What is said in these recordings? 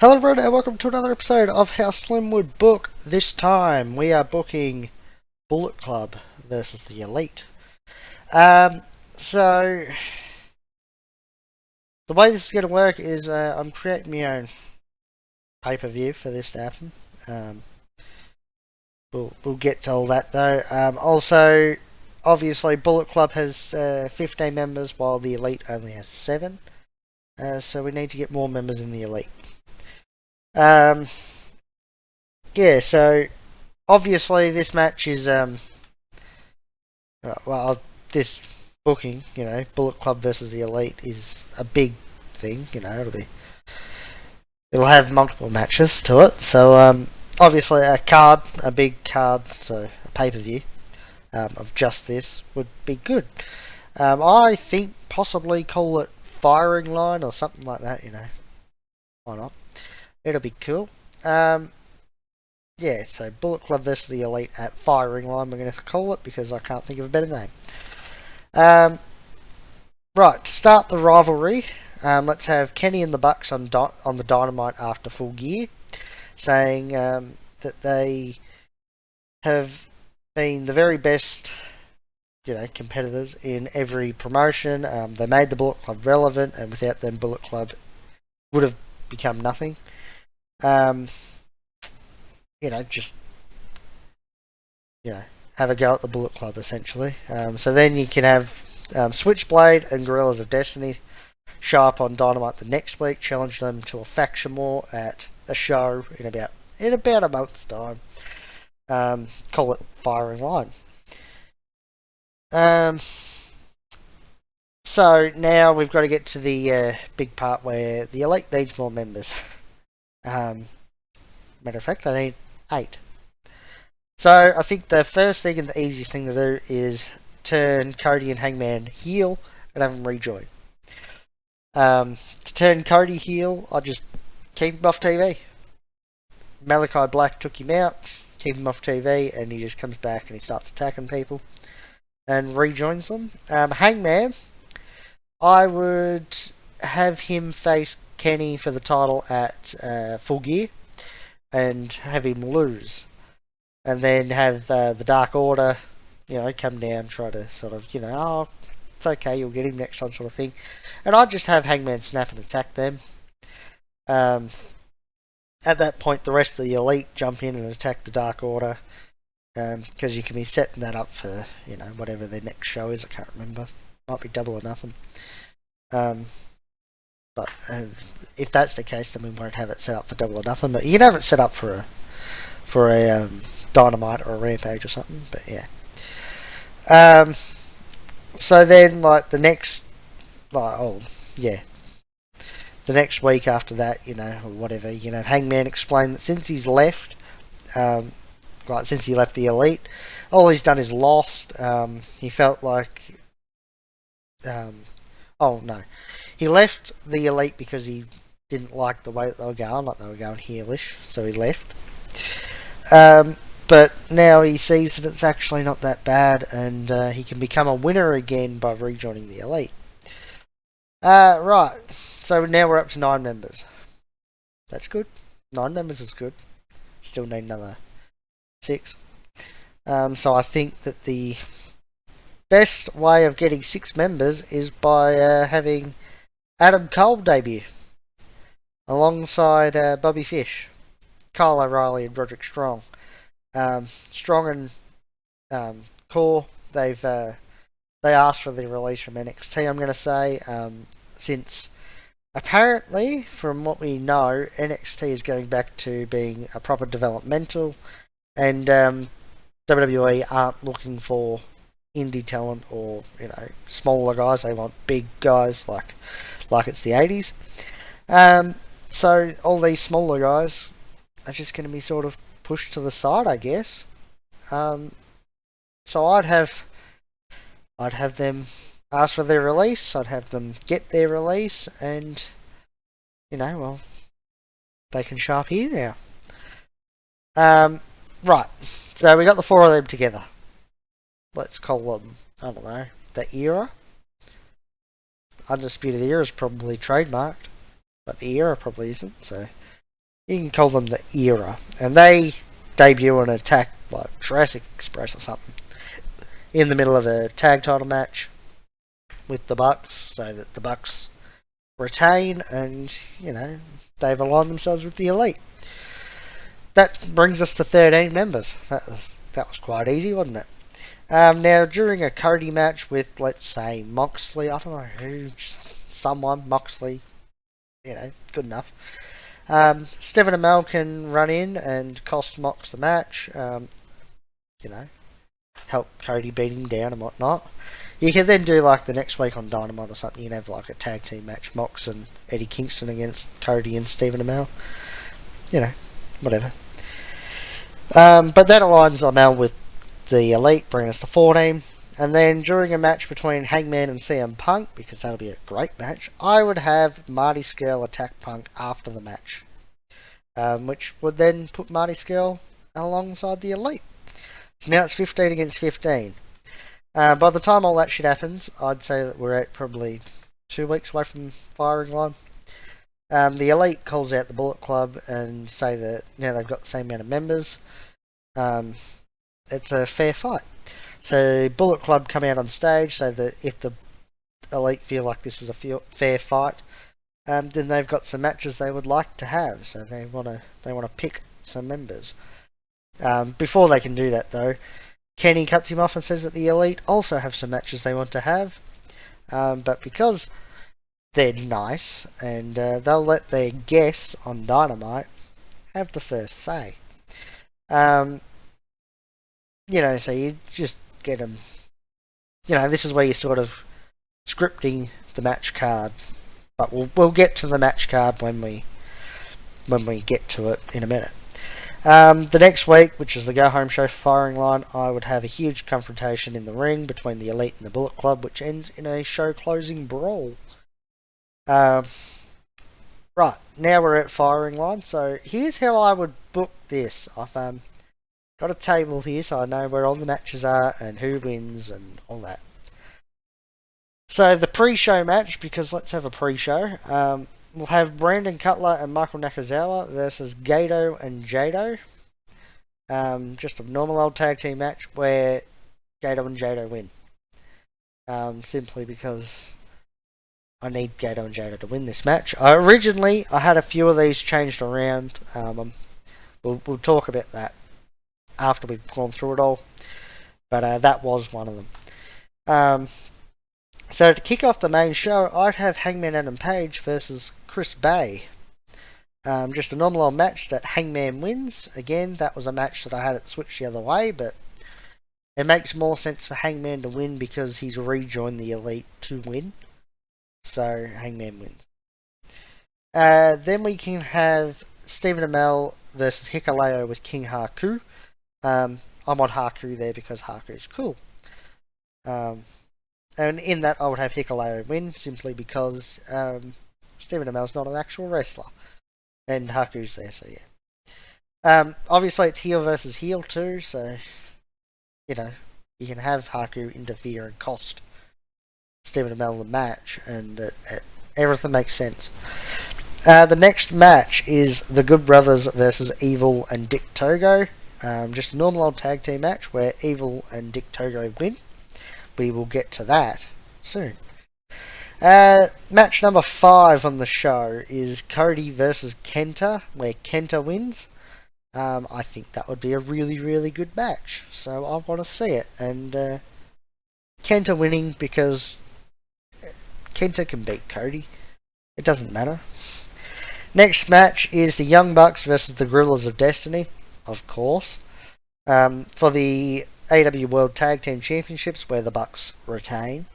Hello everyone and welcome to another episode of How Slim Would Book. This time we are booking Bullet Club versus the Elite. So the way this is going to work is I'm creating my own pay-per-view for this to happen. We'll get to all that though. Also, obviously Bullet Club has 15 members while the Elite only has 7. So we need to get more members in the Elite. Yeah, so obviously this match is this booking, Bullet Club versus the Elite is a big thing. It'll have multiple matches to it. So obviously a big card, so a pay-per-view of just this would be good. I think possibly call it Firing Line or something like that. Why not? It'll be cool. Yeah, so Bullet Club versus the Elite at Firing Line, we're going to call it because I can't think of a better name. Right, to start the rivalry, let's have Kenny and the Bucks on the Dynamite after Full Gear, saying that they have been the very best, competitors in every promotion. They made the Bullet Club relevant, and without them, Bullet Club would have become nothing. Have a go at the Bullet Club, essentially. So then you can have Switchblade and Gorillas of Destiny show up on Dynamite the next week, challenge them to a faction war at a show in about a month's time. Call it Firing Line. So now we've got to get to the big part where the Elite needs more members. Matter of fact, they need 8. So I think the first thing and the easiest thing to do is turn Cody and Hangman heel and have them rejoin. To turn Cody heel, I just keep him off TV. Malachi Black took him out, keep him off TV, and he just comes back and he starts attacking people and rejoins them. Hangman, I would have him face Kenny for the title at Full Gear and have him lose. And then have the Dark Order, come down, try to sort of, it's okay, you'll get him next time sort of thing. And I'd just have Hangman snap and attack them. At that point, the rest of the Elite jump in and attack the Dark Order. Because you can be setting that up for, whatever their next show is, I can't remember. Might be Double or Nothing. But if that's the case, then we won't have it set up for Double or Nothing. But you can have it set up for a Dynamite or a Rampage or something, but yeah. So then, the next week after that, or whatever, Hangman explained that since he's left, since he left the Elite, all he's done is lost. He felt like, he left the Elite because he didn't like the way that they were going, like they were going heelish, so he left. But now he sees that it's actually not that bad, and he can become a winner again by rejoining the Elite. Right, so now we're up to 9 members. That's good. 9 members is good. Still need another 6. So I think that the best way of getting 6 members is by having Adam Cole debut alongside Bobby Fish, Kyle O'Reilly and Roderick Strong. Strong and Core, they asked for the release from NXT, I'm going to say, since apparently, from what we know, NXT is going back to being a proper developmental, and WWE aren't looking for indie talent or, smaller guys. They want big guys like it's the 80s. So all these smaller guys are just going to be sort of pushed to the side, I guess. So I'd have them ask for their release. I'd have them get their release, and they can show up here now. Right. So we got the 4 of them together. Let's call them, I don't know, the Era. Undisputed Era is probably trademarked, but the Era probably isn't. So You can call them the Era, and they debut an attack like Jurassic Express or something in the middle of a tag title match with the Bucks, so that the Bucks retain, and they've aligned themselves with the Elite. That brings us to 13 members. That was quite easy, wasn't it? Now, during a Cody match with, let's say, Moxley, I don't know who, someone, Moxley, good enough. Stephen Amell can run in and cost Mox the match, help Cody beat him down and whatnot. You can then do like the next week on Dynamite or something, you can have like a tag team match, Mox and Eddie Kingston against Cody and Stephen Amell. Whatever. But that aligns Amell with the Elite, bringing us to 14. And then during a match between Hangman and CM Punk, because that'll be a great match, I would have Marty Scurll attack Punk after the match, which would then put Marty Scurll alongside the Elite. So now it's 15 against 15. By the time all that shit happens, I'd say that we're at probably 2 weeks away from firing line. The Elite calls out the Bullet Club and say that now they've got the same amount of members. It's a fair fight. So Bullet Club come out on stage, so that if the Elite feel like this is a fair fight, then they've got some matches they would like to have. So they want to pick some members. Before they can do that, though, Kenny cuts him off and says that the Elite also have some matches they want to have, but because they're nice and they'll let their guests on Dynamite have the first say. So you just get them. This is where you're sort of scripting the match card, but we'll get to the match card when we get to it in a minute. The next week, which is the Go Home Show firing line, I would have a huge confrontation in the ring between the Elite and the Bullet Club, which ends in a show closing brawl. Right, now we're at firing line, so here's how I would book this. I've got a table here so I know where all the matches are and who wins and all that. So the pre-show match, because let's have a pre-show, we'll have Brandon Cutler and Michael Nakazawa versus Gato and Jado. Just a normal old tag team match where Gato and Jado win. Simply because I need Gato and Jado to win this match. Originally, I had a few of these changed around. We'll talk about that after we've gone through it all. But that was one of them. So to kick off the main show, I'd have Hangman Adam Page versus Chris Bay. Just a normal old match that Hangman wins. Again, that was a match that I had it switched the other way, but it makes more sense for Hangman to win because he's rejoined the Elite to win. So Hangman wins. Then we can have Stephen Amell versus Hikuleo with King Haku. I'm on Haku there because Haku is cool. And in that, I would have Hikuleo win simply because Stephen Amell's not an actual wrestler, and Haku's there, so yeah. Obviously, it's heel versus heel too, so you can have Haku interfere and cost Stephen Amell the match, and everything makes sense. The next match is the Good Brothers versus Evil and Dick Togo. Just a normal old tag team match where Evil and Dick Togo win. We will get to that soon. Match number 5 on the show is Cody versus Kenta, where Kenta wins. I think that would be a really, really good match, so I want to see it. And Kenta winning because Kenta can beat Cody. It doesn't matter. Next match is the Young Bucks versus the Gorillas of Destiny, of course, for the AW World Tag Team Championships, where the Bucks retain.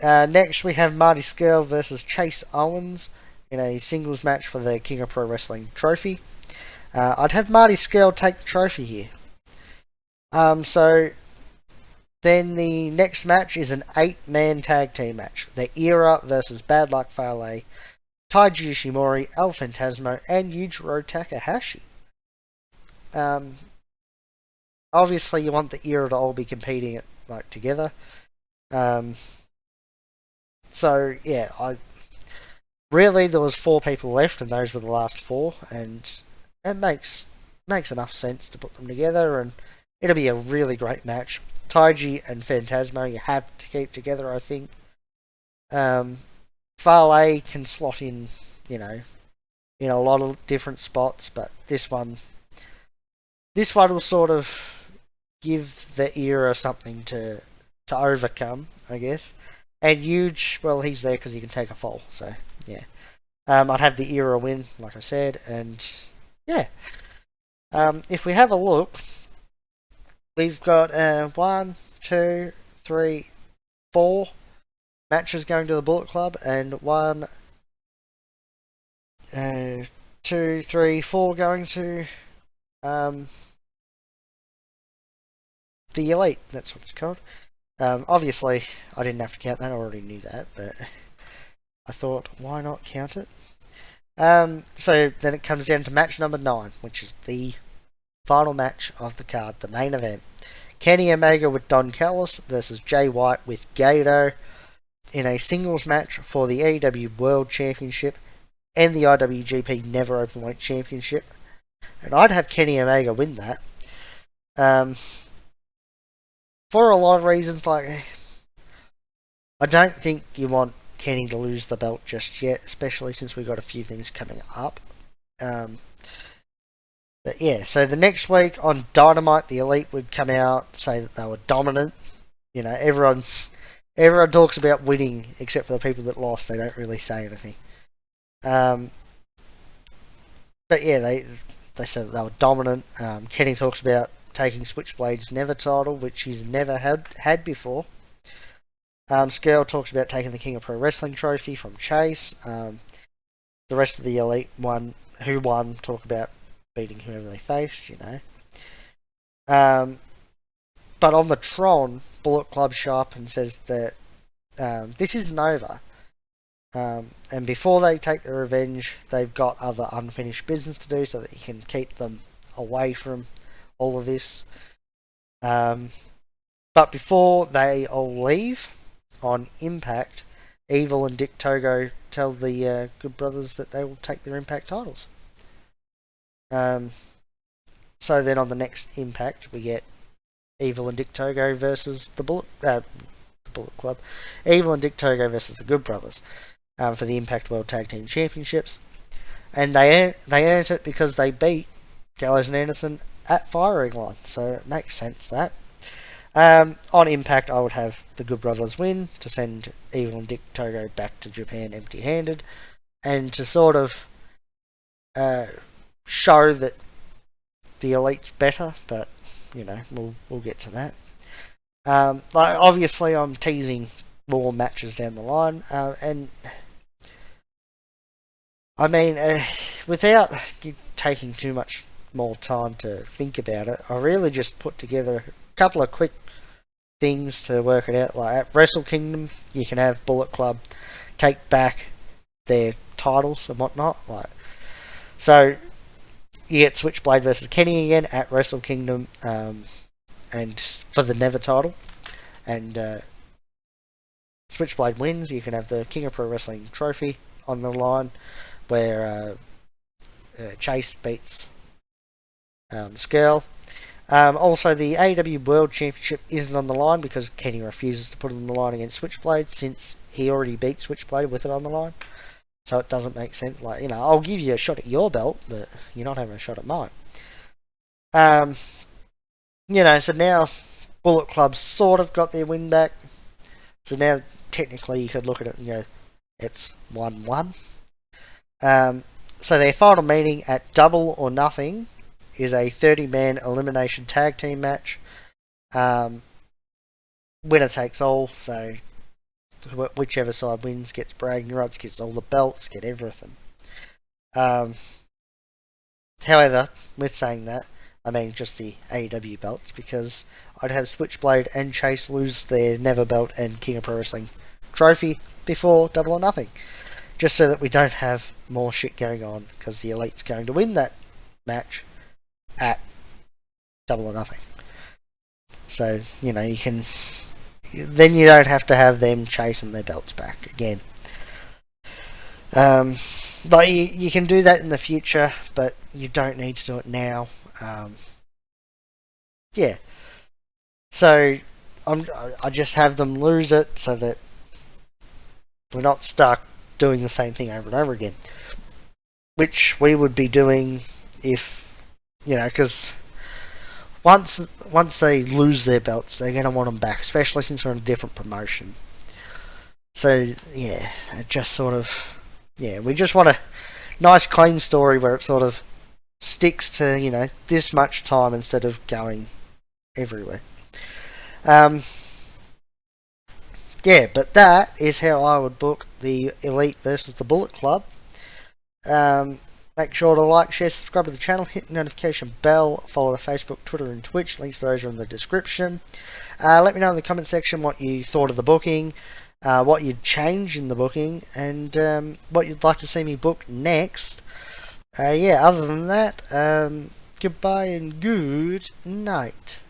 Next, we have Marty Scurll versus Chase Owens in a singles match for the King of Pro Wrestling trophy. I'd have Marty Scurll take the trophy here. So then the next match is an 8-man tag team match. The Era versus Bad Luck Fale, Taiji Ishimori, El Phantasmo, and Yujiro Takahashi. Obviously, you want the Era to all be competing together. So yeah, really there was 4 people left, and those were the last 4, and it makes enough sense to put them together, and it'll be a really great match. Taiji and Phantasmo you have to keep together, I think. Farley can slot in, in a lot of different spots, but this one will sort of give the era something to overcome, I guess. And Huge, well, he's there because he can take a fall, so yeah. I'd have the era win, like I said, and yeah. If we have a look, we've got 1, 2, 3, 4 matches going to the Bullet Club, and 1, 2, 3, 4 going to the Elite. That's what it's called. Obviously, I didn't have to count that. I already knew that, but I thought, why not count it? So then it comes down to match number 9, which is the final match of the card, the main event. Kenny Omega with Don Callis versus Jay White with Gato in a singles match for the AEW World Championship and the IWGP Never Openweight Championship. And I'd have Kenny Omega win that. For a lot of reasons, like, I don't think you want Kenny to lose the belt just yet, especially since we've got a few things coming up. But yeah, so the next week on Dynamite, the Elite would come out, say that they were dominant. Everyone talks about winning, except for the people that lost. They don't really say anything. But yeah, they said that they were dominant. Kenny talks about taking Switchblade's Never title, which he's never had before. Skrull talks about taking the King of Pro Wrestling trophy from Chase. The rest of the Elite who won, talk about beating whoever they faced, But on the Tron, Bullet Club show up and says that this isn't over. And before they take their revenge, they've got other unfinished business to do so that you can keep them away from all of this. But before they all leave, on Impact, Evil and Dick Togo tell the Good Brothers that they will take their Impact titles. So then on the next Impact, we get Evil and Dick Togo versus the Bullet Club. Evil and Dick Togo versus the Good Brothers for the Impact World Tag Team Championships. And they earned it because they beat Gallows and Anderson at firing line, so it makes sense that. On Impact, I would have the Good Brothers win to send Evil and Dick Togo back to Japan empty-handed, and to sort of show that the Elite's better, but we'll get to that. Obviously, I'm teasing more matches down the line, and I mean, without taking too much more time to think about it, I really just put together a couple of quick things to work it out. Like at Wrestle Kingdom, you can have Bullet Club take back their titles and whatnot. So you get Switchblade versus Kenny again at Wrestle Kingdom, and for the Never title, and Switchblade wins. You can have the King of Pro Wrestling trophy on the line, where Chase beats Skrull. Also, the AEW World Championship isn't on the line because Kenny refuses to put it on the line against Switchblade, since he already beat Switchblade with it on the line. So it doesn't make sense. I'll give you a shot at your belt, but you're not having a shot at mine. So now Bullet Club's sort of got their win back. So now technically you could look at it and go, it's 1-1. So their final meeting at Double or Nothing is a 30-man elimination tag team match. Winner takes all, so whichever side wins gets bragging rights, gets all the belts, get everything. However, with saying that, I mean just the AEW belts, because I'd have Switchblade and Chase lose their Never belt and King of Pro Wrestling trophy before Double or Nothing, just so that we don't have more shit going on, because the Elite's going to win that match at Double or Nothing. So, you can... Then you don't have to have them chasing their belts back again. Like you can do that in the future, but you don't need to do it now. Yeah. So I just have them lose it so that we're not stuck doing the same thing over and over again, which we would be doing if because once they lose their belts, they're going to want them back, especially since we're in a different promotion. So yeah, it just sort of we just want a nice clean story where it sort of sticks to this much time instead of going everywhere. But that is how I would book the Elite versus the Bullet Club. Make sure to like, share, subscribe to the channel, hit the notification bell, follow the Facebook, Twitter and Twitch. Links to those are in the description. Let me know in the comment section what you thought of the booking, what you'd change in the booking, and what you'd like to see me book next. Other than that, goodbye and good night.